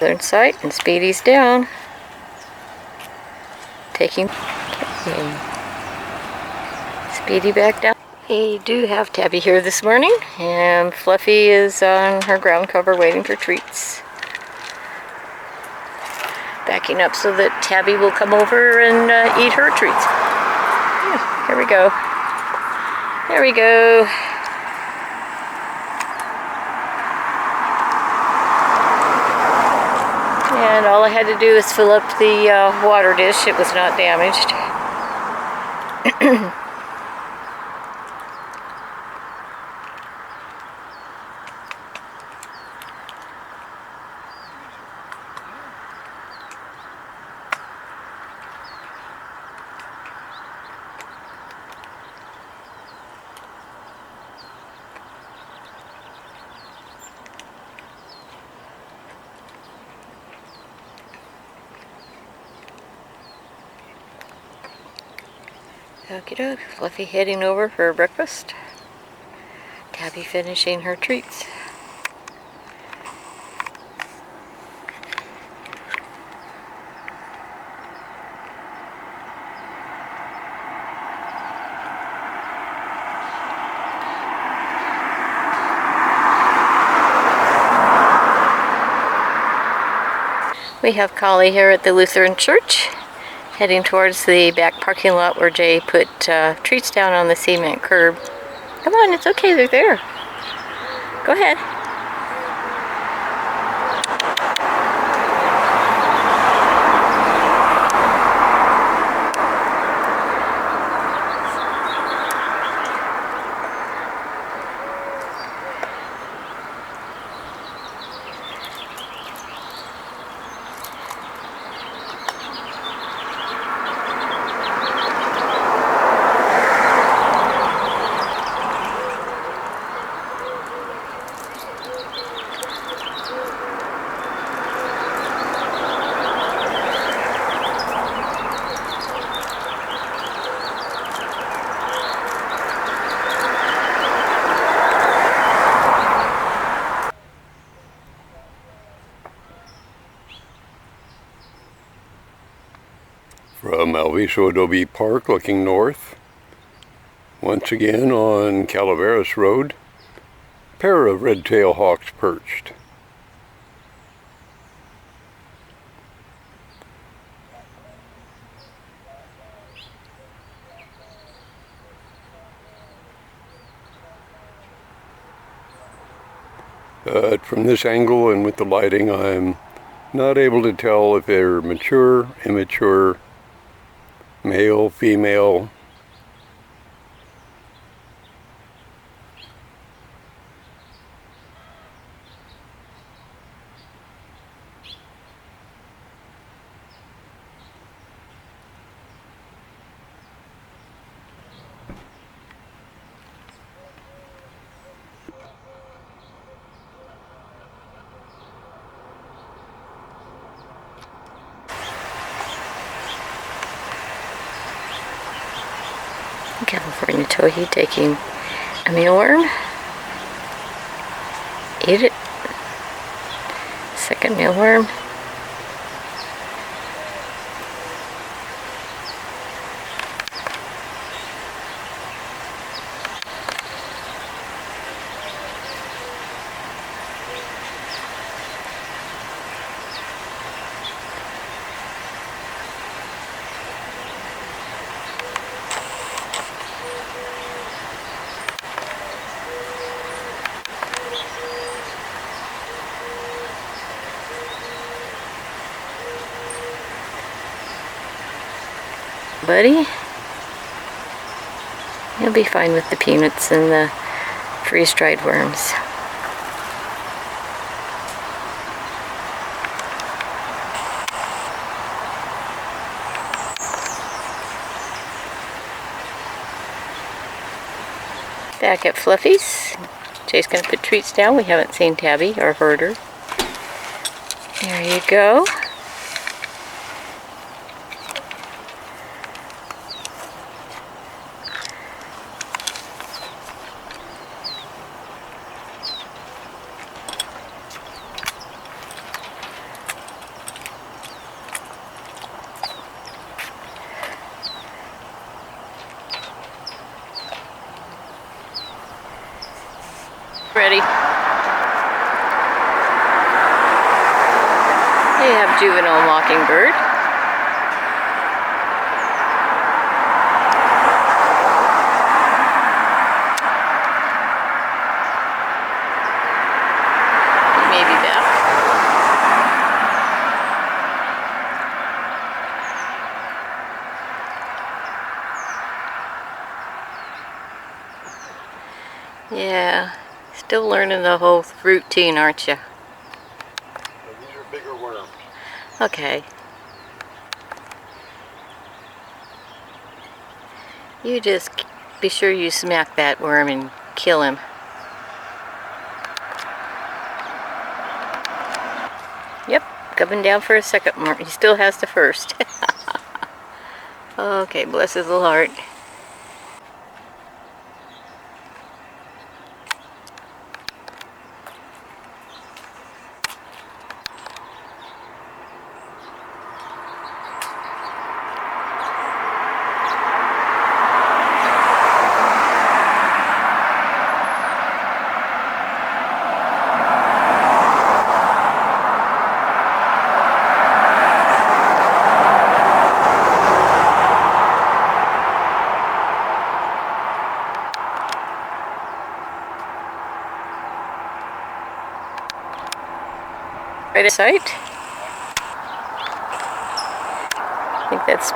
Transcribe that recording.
Other side, and Speedy's down. Taking Speedy back down. We do have Tabby here this morning, and Fluffy is on her ground cover waiting for treats. Backing up so that Tabby will come over and eat her treats. Yeah, here we go. There we go. And all I had to do is fill up the water dish. It was not damaged. Okie doke, Fluffy heading over for breakfast. Tabby finishing her treats. We have Collie here at the Lutheran Church, heading towards the back parking lot where Jay put treats down on the cement curb. Come on, it's okay, they're there. Go ahead. From Alviso Adobe Park looking north, once again on Calaveras Road, a pair of red-tailed hawks perched. But from this angle and with the lighting, I'm not able to tell if they're mature, immature, male, female. California Towhee taking a mealworm. Eat it. Second mealworm. Buddy, you'll be fine with the peanuts and the freeze-dried worms. Back at Fluffy's. Jay's going to put treats down. We haven't seen Tabby or heard her. There you go. already. They have juvenile mockingbird. He may be back. Yeah, still learning the whole routine, aren't you? So these are bigger worms. Okay. You just be sure you smack that worm and kill him. Yep, coming down for a second worm. He still has the first. Okay, bless his little heart. Right at sight. I think that's